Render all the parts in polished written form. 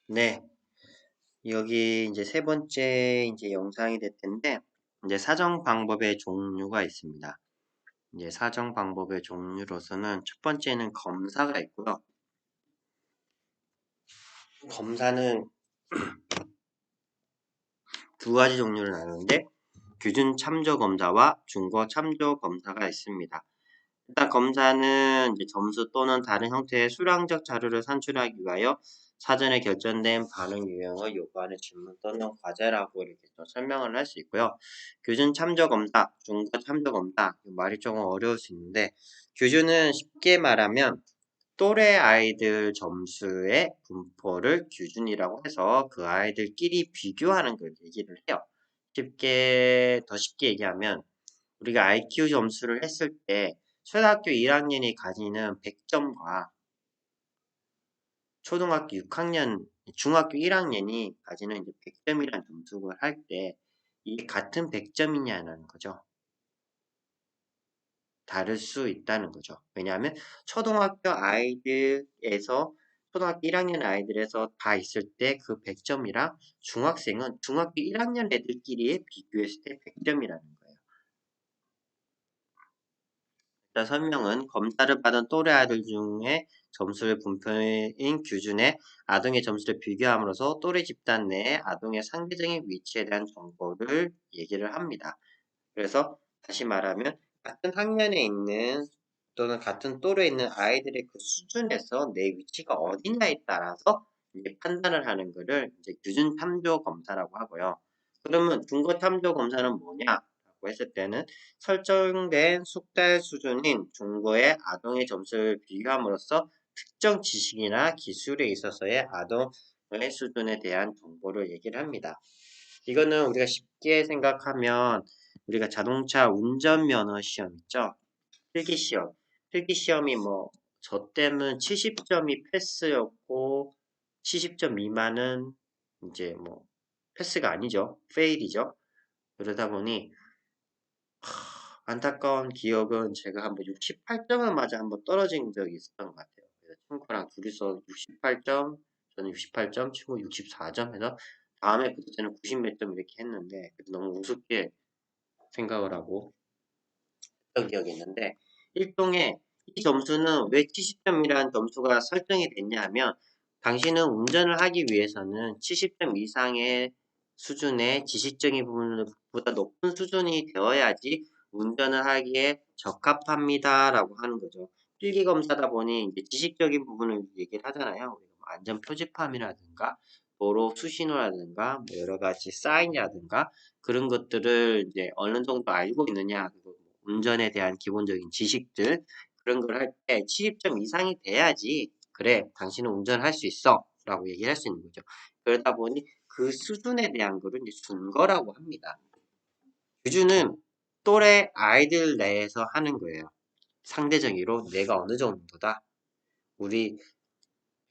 네, 여기 이제 세 번째 이제 영상이 될 텐데, 이제 사정 방법의 종류가 있습니다. 이제 사정 방법의 종류로서는 첫 번째는 검사가 있고요. 검사는 두 가지 종류를 나누는데, 규준 참조 검사와 중거 참조 검사가 있습니다. 일단 검사는 이제 점수 또는 다른 형태의 수량적 자료를 산출하기 위하여 사전에 결정된 반응 유형을 요구하는 질문 또는 과제라고 이렇게 또 설명을 할 수 있고요. 규준 참조 검사, 중거 참조 검사, 말이 조금 어려울 수 있는데, 규준은 쉽게 말하면 또래 아이들 점수의 분포를 규준이라고 해서 그 아이들끼리 비교하는 걸 얘기를 해요. 더 쉽게 얘기하면 우리가 IQ 점수를 했을 때 초등학교 1학년이 가지는 100점과 초등학교 6학년, 중학교 1학년이 가지는 이제 100점이라는 점수를 할 때 이게 같은 100점이냐는 거죠. 다를 수 있다는 거죠. 왜냐하면 초등학교 아이들에서 초등학교 1학년 아이들에서 다 있을 때 그 100점이랑 중학생은 중학교 1학년 애들끼리의 비교했을 때 100점이라는 거예요. 일단 설명은 검사를 받은 또래 아이들 중에 점수를 분포인 규준에 아동의 점수를 비교함으로써 또래 집단 내에 아동의 상대적인 위치에 대한 정보를 얘기를 합니다. 그래서 다시 말하면 같은 학년에 있는 또는 같은 또래에 있는 아이들의 그 수준에서 내 위치가 어디냐에 따라서 이제 판단을 하는 것을 이제 규준 참조 검사라고 하고요. 그러면 중거 참조 검사는 뭐냐라고 했을 때는 설정된 숙달 수준인 중고의 아동의 점수를 비교함으로써 특정 지식이나 기술에 있어서의 아동의 수준에 대한 정보를 얘기를 합니다. 이거는 우리가 쉽게 생각하면 우리가 자동차 운전면허 시험 있죠? 필기시험. 필기시험이 뭐, 저 때는 70점이 패스였고, 70점 미만은 이제 뭐, 패스가 아니죠. 페일이죠. 그러다 보니, 안타까운 기억은 제가 한번 68점을 맞아 한번 떨어진 적이 있었던 것 같아요. 그래서 친구랑 둘이서 68점, 저는 68점, 친구 64점 해서 다음에 그때는 90 몇 점 이렇게 했는데 너무 우습게 생각을 하고 했던 기억이 있는데 일종의 이 점수는 왜 70점이라는 점수가 설정이 됐냐 하면 당신은 운전을 하기 위해서는 70점 이상의 수준의 지식적인 부분보다 높은 수준이 되어야지 운전을 하기에 적합합니다라고 하는 거죠. 필기검사다 보니 이제 지식적인 부분을 얘기를 하잖아요. 안전 표지판이라든가 도로 수신호라든가 뭐 여러 가지 사인이라든가 그런 것들을 이제 어느 정도 알고 있느냐, 그리고 운전에 대한 기본적인 지식들 그런 걸 할 때 70점 이상이 돼야지 그래 당신은 운전할 수 있어 라고 얘기를 할 수 있는 거죠. 그러다 보니 그 수준에 대한 거를 이제 준거라고 합니다. 규준은 또래 아이들 내에서 하는 거예요. 상대적으로 내가 어느 정도다. 우리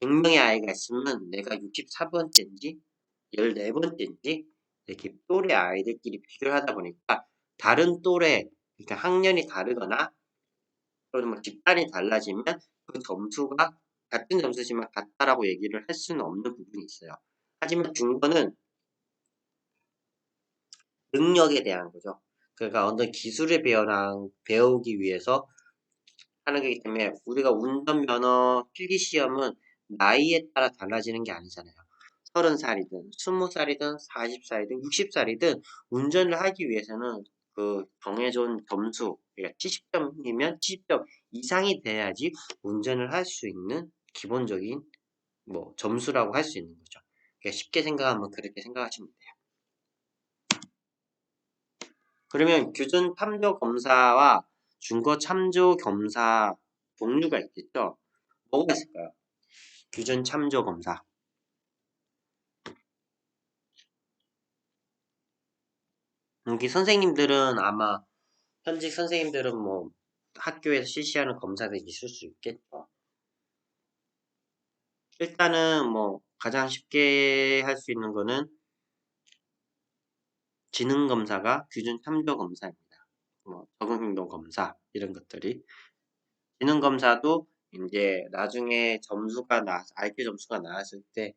100명의 아이가 있으면 내가 64번째인지 14번째인지 이렇게 또래 아이들끼리 비교를 하다 보니까 다른 또래, 그러니까 학년이 다르거나 또는 뭐 집단이 달라지면 그 점수가 같은 점수지만 같다라고 얘기를 할 수는 없는 부분이 있어요. 하지만 중거는 능력에 대한 거죠. 그러니까 어떤 기술을 배우기 위해서 하는 거기 때문에 우리가 운전면허 필기시험은 나이에 따라 달라지는 게 아니잖아요. 30살이든 20살이든 40살이든 60살이든 운전을 하기 위해서는 그 정해진 점수, 그러니까 70점이면 70점 이상이 돼야지 운전을 할 수 있는 기본적인 뭐 점수라고 할 수 있는 거죠. 그러니까 쉽게 생각하면 그렇게 생각하시면 돼요. 그러면 규준 참조 검사와 중거 참조 검사 종류가 있겠죠? 뭐가 있을까요? 규준 참조 검사. 여기 선생님들은 아마 현직 선생님들은 뭐 학교에서 실시하는 검사들이 있을 수 있겠죠. 일단은 뭐 가장 쉽게 할 수 있는 거는 지능 검사가 규준 참조 검사입니다. 뭐 적응행동 검사 이런 것들이 지능 검사도 이제 나중에 IQ 점수가 나왔을 때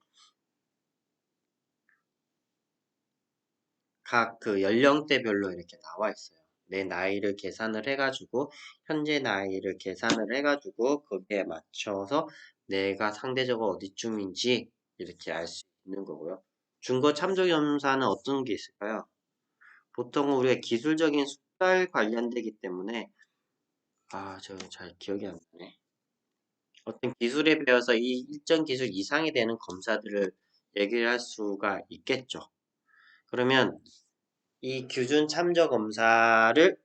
각 그 연령대별로 이렇게 나와 있어요. 내 나이를 계산을 해가지고 현재 나이를 계산을 해가지고 거기에 맞춰서 내가 상대적으로 어디쯤인지 이렇게 알 수 있는 거고요. 중거 참조 검사는 어떤 게 있을까요? 보통 우리가 기술적인 숙달 관련되기 때문에 저 잘 기억이 안 나네. 어떤 기술에 배워서 이 일정 기술 이상이 되는 검사들을 얘기를 할 수가 있겠죠. 그러면 이 기준 참조 검사를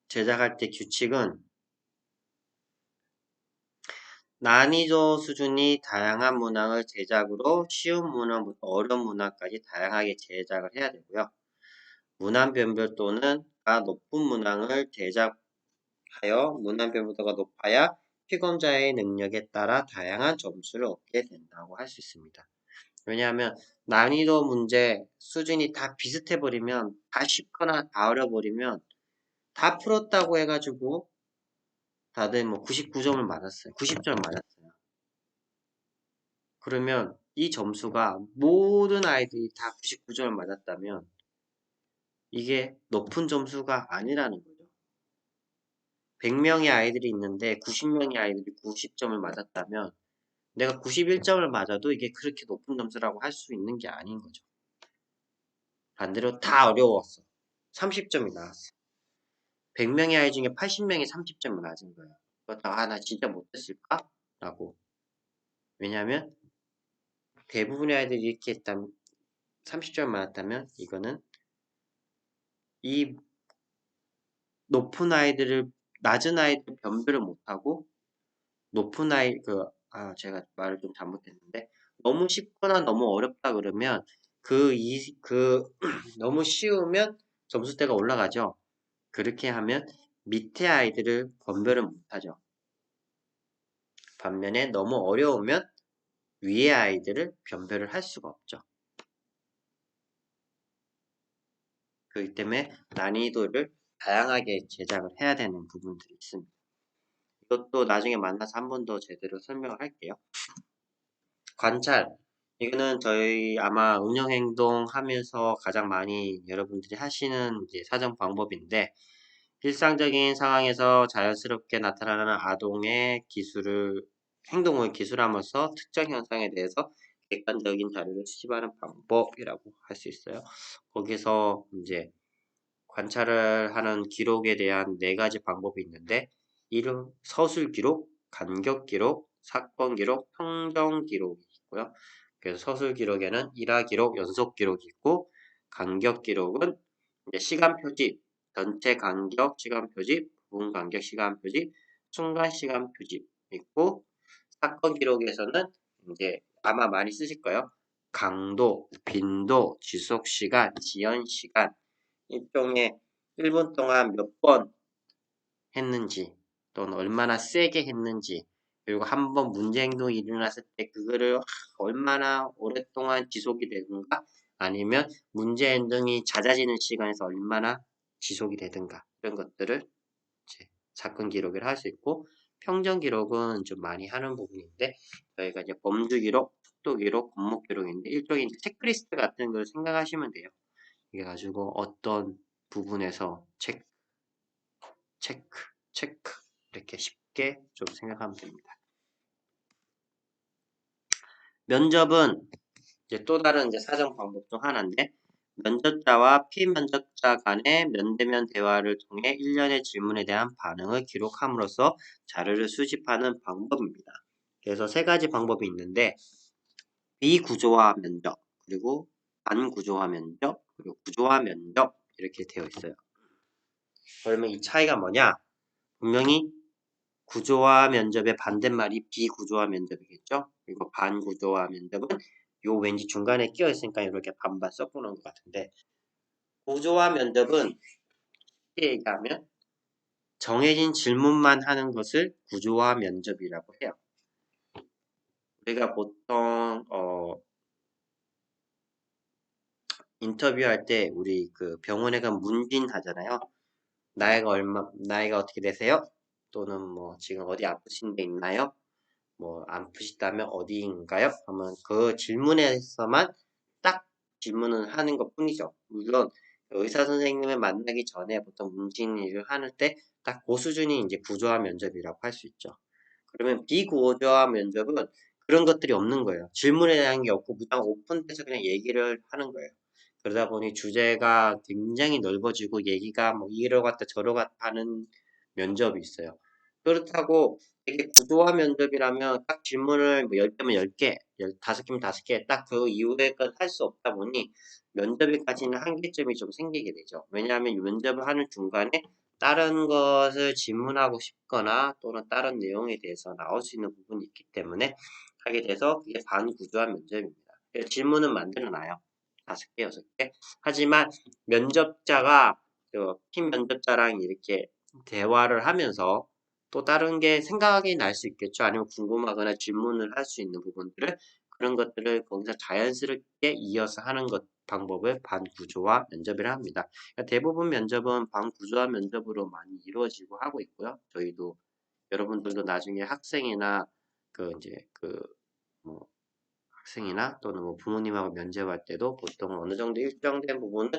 제작할 때 규칙은 난이도 수준이 다양한 문항을 제작으로 쉬운 문항부터 어려운 문항까지 다양하게 제작을 해야 되고요. 문항 변별도는 높은 문항을 제작하여 문항 변별도가 높아야 피검자의 능력에 따라 다양한 점수를 얻게 된다고 할 수 있습니다. 왜냐하면 난이도 문제 수준이 다 비슷해버리면 다 쉽거나 다 어려버리면 다 풀었다고 해가지고 다들 뭐 99점을 맞았어요. 90점을 맞았어요. 그러면 이 점수가 모든 아이들이 다 99점을 맞았다면 이게 높은 점수가 아니라는 거죠. 100명의 아이들이 있는데 90명의 아이들이 90점을 맞았다면 내가 91점을 맞아도 이게 그렇게 높은 점수라고 할 수 있는 게 아닌 거죠. 반대로 다 어려웠어. 30점이 나왔어. 100명의 아이 중에 80명이 30점을 맞은 거예요. 그렇다고 나 진짜 못했을까? 라고. 왜냐하면 대부분의 아이들이 이렇게 했다면 30점 맞았다면 이거는 이 높은 아이들을 낮은 아이들 변별을 못하고 높은 아이 제가 말을 좀 잘못했는데 너무 쉽거나 너무 어렵다 그러면 너무 쉬우면 점수대가 올라가죠. 그렇게 하면 밑에 아이들을 변별을 못하죠. 반면에 너무 어려우면 위의 아이들을 변별을 할 수가 없죠. 그렇기 때문에 난이도를 다양하게 제작을 해야 되는 부분들이 있습니다. 이것도 나중에 만나서 한 번 더 제대로 설명을 할게요. 관찰. 이거는 저희 아마 운영행동 하면서 가장 많이 여러분들이 하시는 이제 사정 방법인데, 일상적인 상황에서 자연스럽게 나타나는 아동의 행동을 기술함으로써 특정 현상에 대해서 객관적인 자료를 수집하는 방법이라고 할 수 있어요. 거기서 이제 관찰을 하는 기록에 대한 4가지 방법이 있는데, 이름, 서술 기록, 간격 기록, 사건 기록, 평정 기록이 있고요. 그래서 서술 기록에는 일화 기록, 연속 기록이 있고, 간격 기록은 이제 시간 표집, 전체 간격 시간 표집, 부분 간격 시간 표집, 순간 시간 표집 있고, 사건 기록에서는 이제 아마 많이 쓰실 거예요. 강도, 빈도, 지속 시간, 지연 시간, 일종의 1분 동안 몇 번 했는지 또는 얼마나 세게 했는지 그리고 한번 문제 행동이 일어났을 때 그거를 얼마나 오랫동안 지속이 되든가 아니면 문제 행동이 잦아지는 시간에서 얼마나 지속이 되든가 이런 것들을 이제 사건 기록을 할 수 있고 평정 기록은 좀 많이 하는 부분인데 저희가 이제 범주 기록, 속도 기록, 건목 기록인데 일종의 체크리스트 같은 걸 생각하시면 돼요. 이게 가지고 어떤 부분에서 체크 이렇게 쉽게 좀 생각하면 됩니다. 면접은 이제 또 다른 이제 사정 방법 중 하나인데 면접자와 피면접자 간의 면대면 대화를 통해 일련의 질문에 대한 반응을 기록함으로써 자료를 수집하는 방법입니다. 그래서 3가지 방법이 있는데 비구조화 면접, 그리고 반구조화 면접, 그리고 구조화 면접 이렇게 되어 있어요. 그러면 이 차이가 뭐냐? 분명히 구조화 면접의 반대말이 비구조화 면접이겠죠? 그리고 반구조화 면접은 요 왠지 중간에 끼어 있으니까 이렇게 반반 섞어놓은 것 같은데 구조화 면접은 쉽게 얘기하면 정해진 질문만 하는 것을 구조화 면접이라고 해요. 우리가 보통 인터뷰할 때 우리 그 병원에 가면 문진 하잖아요. 나이가 어떻게 되세요? 또는 뭐 지금 어디 아프신 데 있나요? 뭐 아프시다면 어디인가요? 하면 그 질문에서만 딱 질문을 하는 것 뿐이죠. 물론 의사 선생님을 만나기 전에 보통 문진의를 하는 때 딱 고 수준이 이제 구조화 면접이라고 할 수 있죠. 그러면 비구조화 면접은 그런 것들이 없는 거예요. 질문에 대한 게 없고 무조건 오픈돼서 그냥 얘기를 하는 거예요. 그러다 보니 주제가 굉장히 넓어지고 얘기가 뭐 이러 갔다 저러 갔다 하는 면접이 있어요. 그렇다고 되게 구조화 면접이라면 딱 질문을 뭐 10개면 10개, 5개면 5개, 딱 그 이후의 건 할 수 없다 보니 면접에 가지는 한계점이 좀 생기게 되죠. 왜냐하면 면접을 하는 중간에 다른 것을 질문하고 싶거나 또는 다른 내용에 대해서 나올 수 있는 부분이 있기 때문에 하게 돼서 그게 반구조화 면접입니다. 그래서 질문은 만들어 놔요. 5개, 6개. 하지만 면접자가 팀 면접자랑 이렇게 대화를 하면서 또 다른 게 생각이 날 수 있겠죠. 아니면 궁금하거나 질문을 할 수 있는 부분들을 그런 것들을 거기서 자연스럽게 이어서 하는 것 방법을 반구조화 면접이라 합니다. 그러니까 대부분 면접은 반구조화 면접으로 많이 이루어지고 하고 있고요. 저희도 여러분들도 나중에 학생이나 그 이제 뭐 학생이나 또는 뭐 부모님하고 면접할 때도 보통 어느 정도 일정된 부분은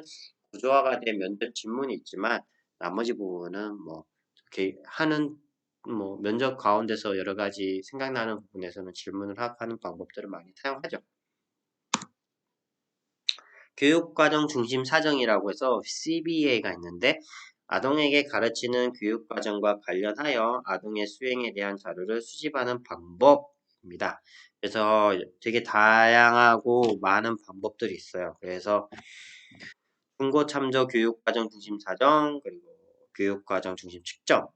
구조화가 된 면접 질문이 있지만 나머지 부분은 뭐 이렇게 하는 뭐 면접 가운데서 여러 가지 생각나는 부분에서는 질문을 하는 방법들을 많이 사용하죠. 교육과정 중심 사정이라고 해서 CBA가 있는데 아동에게 가르치는 교육과정과 관련하여 아동의 수행에 대한 자료를 수집하는 방법입니다. 그래서 되게 다양하고 많은 방법들이 있어요. 그래서 중고참조 교육과정 중심 사정, 그리고 교육과정 중심 측정,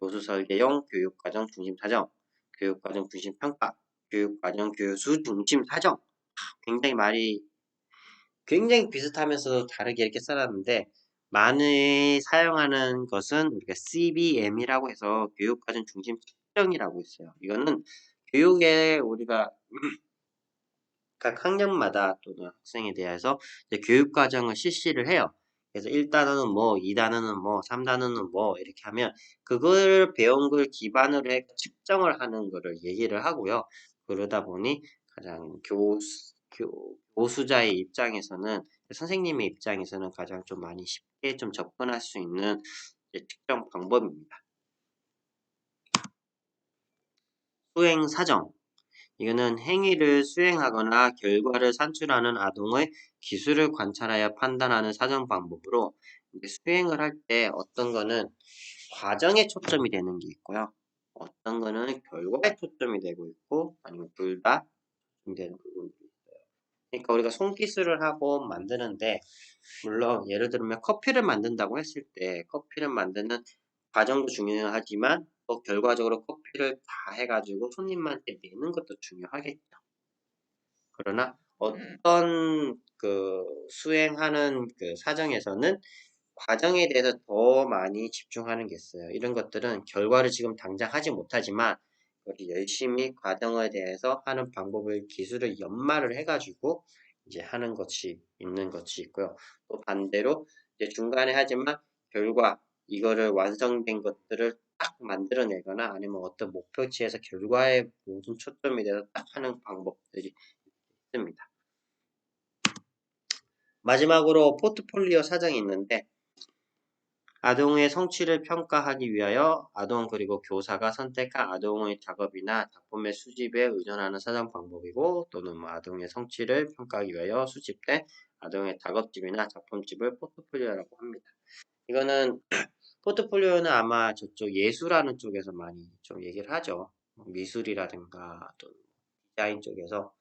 교수 설계용 교육과정 중심 사정, 교육과정 중심 평가, 교육과정 교수 중심 사정. 굉장히 말이 굉장히 비슷하면서도 다르게 이렇게 써놨는데 많이 사용하는 것은 우리가 CBM이라고 해서 교육과정 중심 측정이라고 있어요. 이거는 교육에 우리가 각 학년마다 또는 학생에 대해서 이제 교육과정을 실시를 해요. 그래서 1단원은 뭐, 2단원은 뭐, 3단원은 뭐 이렇게 하면 그걸 배운 걸 기반으로 해 측정을 하는 거를 얘기를 하고요. 그러다 보니 가장 교수자의 입장에서는 선생님의 입장에서는 가장 좀 많이 쉽게 좀 접근할 수 있는 측정 방법입니다. 수행 사정. 이거는 행위를 수행하거나 결과를 산출하는 아동의 기술을 관찰하여 판단하는 사정 방법으로 수행을 할 때 어떤 거는 과정에 초점이 되는 게 있고요. 어떤 거는 결과에 초점이 되고 있고 아니면 둘 다 되는 부분들이 있어요. 그러니까 우리가 손기술을 하고 만드는데 물론 예를 들면 커피를 만든다고 했을 때 커피를 만드는 과정도 중요하지만 또 결과적으로 커피를 다 해가지고 손님한테 내는 것도 중요하겠죠. 그러나 어떤 수행하는 사정에서는 과정에 대해서 더 많이 집중하는 게 있어요. 이런 것들은 결과를 지금 당장 하지 못하지만 우리 열심히 과정에 대해서 하는 방법을 기술을 연마를 해가지고 이제 하는 것이 있는 것이 있고요. 또 반대로 이제 중간에 하지만 결과 이거를 완성된 것들을 딱 만들어내거나 아니면 어떤 목표치에서 결과에 모든 초점이 돼서 딱 하는 방법들이 있습니다. 마지막으로 포트폴리오 사정이 있는데 아동의 성취를 평가하기 위하여 아동 그리고 교사가 선택한 아동의 작업이나 작품의 수집에 의존하는 사정 방법이고 또는 아동의 성취를 평가하기 위하여 수집된 아동의 작업집이나 작품집을 포트폴리오라고 합니다. 이거는 포트폴리오는 아마 저쪽 예술하는 쪽에서 많이 좀 얘기를 하죠. 미술이라든가 또 디자인 쪽에서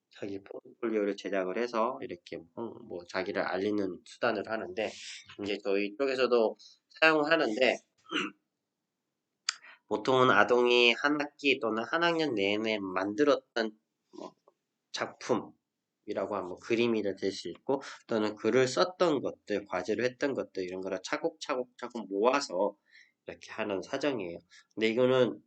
자기 포트폴리오를 제작을 해서 이렇게 뭐 자기를 알리는 수단을 하는데 이제 저희 쪽에서도 사용을 하는데 보통은 아동이 한 학기 또는 한 학년 내내 만들었던 뭐 작품이라고 하면 뭐 그림이라 될 수 있고 또는 글을 썼던 것들, 과제를 했던 것들 이런 거를 차곡차곡 모아서 이렇게 하는 사정이에요. 근데 이거는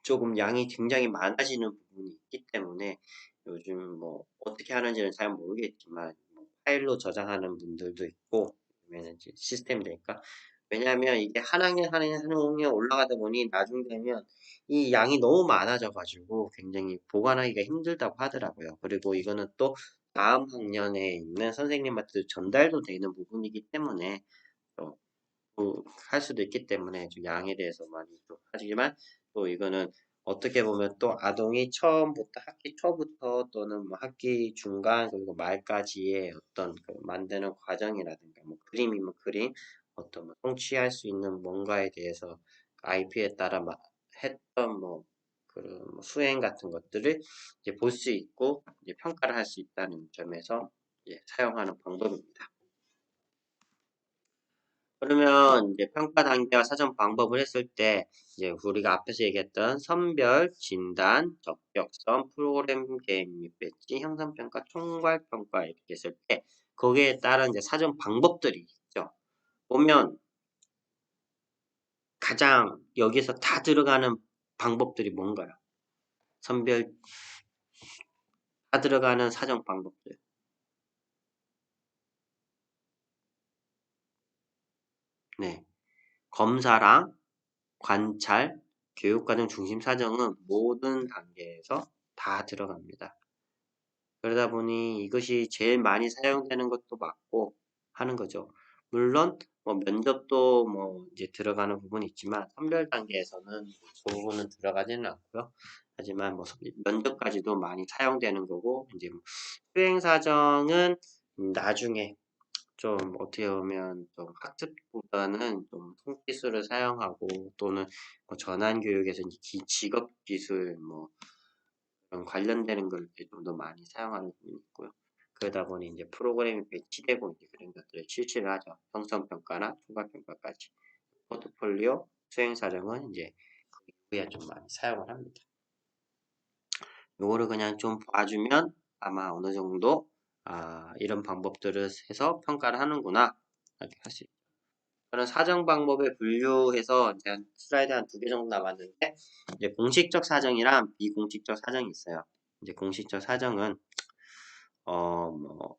조금 양이 굉장히 많아지는 부분이 있기 때문에 요즘 뭐 어떻게 하는지는 잘 모르겠지만 뭐 파일로 저장하는 분들도 있고 아니면 이제 시스템이 되니까 왜냐하면 이게 한 학년 한 학년 올라가다 보니 나중 되면 이 양이 너무 많아져 가지고 굉장히 보관하기가 힘들다고 하더라고요. 그리고 이거는 또 다음 학년에 있는 선생님한테 전달도 되는 부분이기 때문에 또 할 수도 있기 때문에 좀 양에 대해서 많이 좀 하지만 또 이거는 어떻게 보면 또 아동이 처음부터 학기 초부터 또는 뭐 학기 중간 그리고 말까지의 어떤 그 만드는 과정이라든가 뭐 그림이면 그림 어떤 뭐 성취할 수 있는 뭔가에 대해서 IP에 따라 했던 뭐 그런 뭐 수행 같은 것들을 이제 볼 수 있고 이제 평가를 할 수 있다는 점에서 이제 사용하는 방법입니다. 그러면 이제 평가 단계와 사전 방법을 했을 때 이제 우리가 앞에서 얘기했던 선별, 진단, 적격성, 프로그램 게임 및 배치, 형성평가, 총괄평가 이렇게 했을 때 거기에 따른 이제 사전 방법들이 있죠. 보면 가장 여기서 다 들어가는 방법들이 뭔가요? 선별 다 들어가는 사전 방법들. 네. 검사랑 관찰, 교육과정 중심 사정은 모든 단계에서 다 들어갑니다. 그러다 보니 이것이 제일 많이 사용되는 것도 맞고 하는 거죠. 물론 뭐 면접도 뭐 이제 들어가는 부분이 있지만 선별 단계에서는 그 부분은 들어가지는 않고요. 하지만 뭐 면접까지도 많이 사용되는 거고 이제 수행 사정은 나중에 좀 어떻게 보면 좀 학습보다는 좀 손기술을 사용하고 또는 뭐 전환 교육에서 이제 직업 기술 뭐 그런 관련되는 걸 좀 더 많이 사용하는 부분이 있고요. 그러다 보니 이제 프로그램이 배치되고 이제 그런 것들을 실시를 하죠. 형성평가나 총괄평가까지. 포트폴리오, 수행사정은 이제 그 이후에 좀 많이 사용을 합니다. 요거를 그냥 좀 봐주면 아마 어느 정도 이런 방법들을 해서 평가를 하는구나 이렇게 할 수 있죠. 저는 사정 방법에 분류해서 이제 슬라이드 한 2개 정도 남았는데 이제 공식적 사정이랑 비공식적 사정이 있어요. 이제 공식적 사정은 뭐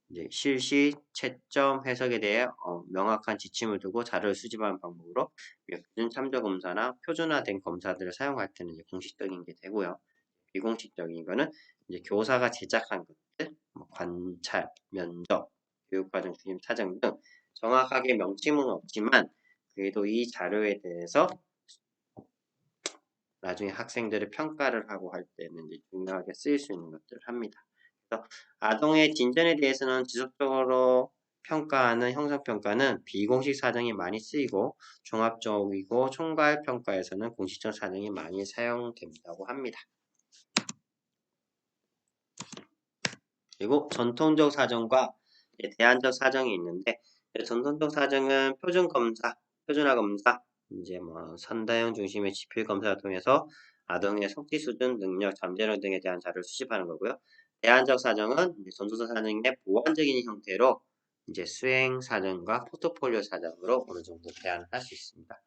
이제 실시, 채점, 해석에 대해 명확한 지침을 두고 자료를 수집하는 방법으로 표준 참조 검사나 표준화된 검사들을 사용할 때는 이제 공식적인 게 되고요. 비공식적인 거는 이제 교사가 제작한 것들, 뭐 관찰, 면접, 교육과정 중심 사정 등 정확하게 명칭은 없지만 그래도 이 자료에 대해서 나중에 학생들을 평가를 하고 할 때는 이제 중요하게 쓰일 수 있는 것들을 합니다. 그래서 아동의 진전에 대해서는 지속적으로 평가하는 형성평가는 비공식 사정이 많이 쓰이고 종합적이고 총괄평가에서는 공식적 사정이 많이 사용된다고 합니다. 그리고 전통적 사정과 대안적 사정이 있는데 전통적 사정은 표준검사, 표준화검사, 이제 뭐 선다형 중심의 지필 검사를 통해서 아동의 성취 수준, 능력, 잠재력 등에 대한 자료를 수집하는 거고요. 대안적 사정은 이제 전통적 사정의 보완적인 형태로 이제 수행 사정과 포트폴리오 사정으로 어느 정도 대안을 할 수 있습니다.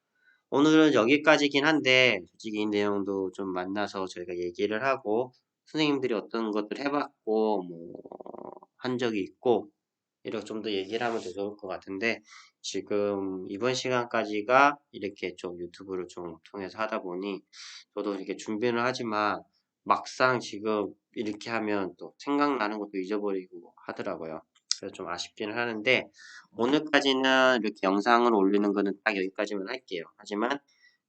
오늘은 여기까지긴 한데 솔직히 이 내용도 좀 만나서 저희가 얘기를 하고 선생님들이 어떤 것들 해봤고 뭐 한 적이 있고 이렇게 좀 더 얘기를 하면 더 좋을 것 같은데 지금 이번 시간까지가 이렇게 좀 유튜브를 좀 통해서 하다 보니 저도 이렇게 준비를 하지만 막상 지금 이렇게 하면 또 생각나는 것도 잊어버리고 하더라고요. 그래서 좀 아쉽기는 하는데 오늘까지는 이렇게 영상을 올리는 거는 딱 여기까지만 할게요. 하지만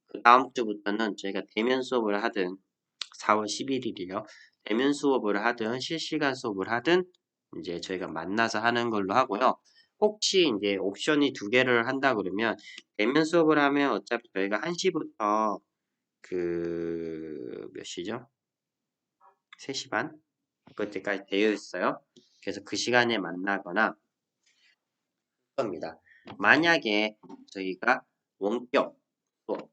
그 다음 주부터는 저희가 대면 수업을 하든 4월 11일이요. 대면 수업을 하든 실시간 수업을 하든 이제 저희가 만나서 하는 걸로 하고요. 혹시 이제 옵션이 2개를 한다 그러면 대면 수업을 하면 어차피 저희가 1시부터 그 몇 시죠? 3시 반? 그때까지 되어 있어요. 그래서 그 시간에 만나거나 겁니다. 만약에 저희가 원격 수업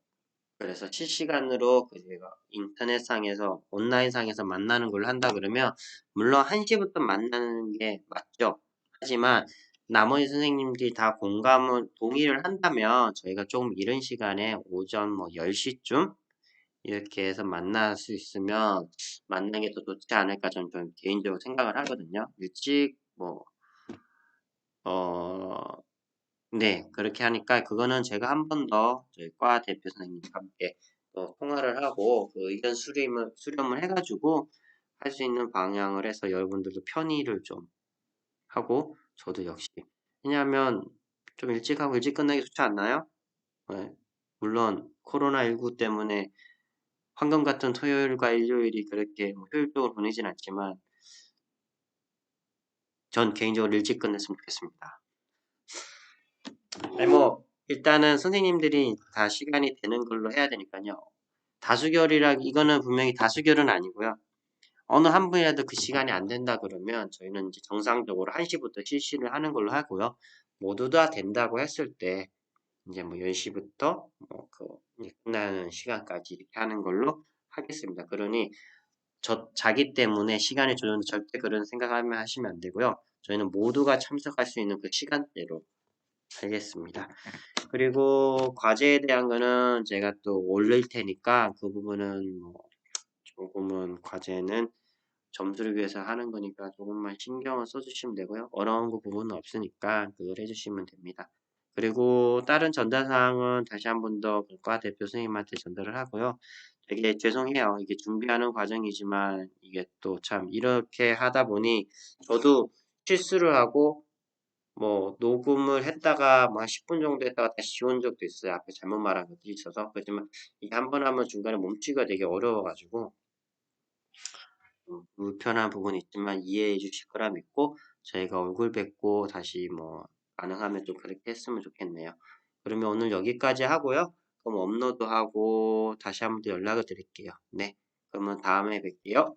그래서 실시간으로 그 저희가 인터넷상에서 온라인상에서 만나는 걸 한다 그러면 물론 1시부터 만나는 게 맞죠. 하지만 나머지 선생님들이 다 공감을 동의를 한다면 저희가 조금 이른 시간에 오전 뭐 10시쯤 이렇게 해서 만날 수 있으면 만나는 게 더 좋지 않을까 저는 좀 개인적으로 생각을 하거든요. 일찍 뭐 네, 그렇게 하니까 그거는 제가 한 번 더 저희 과 대표 선생님과 함께 또 통화를 하고 그 의견 수렴을 해가지고 할 수 있는 방향을 해서 여러분들도 편의를 좀 하고 저도 역시. 왜냐하면 좀 일찍 하고 일찍 끝나기 좋지 않나요? 네. 물론 코로나19 때문에 황금 같은 토요일과 일요일이 그렇게 뭐 효율적으로 보내진 않지만 전 개인적으로 일찍 끝냈으면 좋겠습니다. 아니 뭐 일단은 선생님들이 다 시간이 되는 걸로 해야 되니까요. 다수결이라 이거는 분명히 다수결은 아니고요. 어느 한 분이라도 그 시간이 안 된다 그러면 저희는 이제 정상적으로 1시부터 실시를 하는 걸로 하고요. 모두 다 된다고 했을 때 이제 뭐 10시부터 뭐 끝나는 시간까지 이렇게 하는 걸로 하겠습니다. 그러니 자기 때문에 시간의 조정 절대 그런 생각하면 하시면 안 되고요. 저희는 모두가 참석할 수 있는 그 시간대로 하겠습니다. 그리고 과제에 대한 거는 제가 또 올릴 테니까 그 부분은 뭐 조금은 과제는 점수를 위해서 하는 거니까 조금만 신경을 써주시면 되고요. 어려운 거 부분은 없으니까 그걸 해주시면 됩니다. 그리고 다른 전달 사항은 다시 한 번 더 과 대표 선생님한테 전달을 하고요. 되게 죄송해요. 이게 준비하는 과정이지만 이게 또 참 이렇게 하다 보니 저도 실수를 하고 뭐 녹음을 했다가 뭐 한 10분 정도 했다가 다시 지운 적도 있어요. 앞에 잘못 말한 것들이 있어서. 그렇지만 이게 한 번 하면 중간에 멈추기가 되게 어려워가지고 불편한 부분이 있지만 이해해 주실 거라 믿고 저희가 얼굴 뵙고 다시 뭐 가능하면 좀 그렇게 했으면 좋겠네요. 그러면 오늘 여기까지 하고요. 그럼 업로드하고 다시 한번 더 연락을 드릴게요. 네. 그러면 다음에 뵐게요.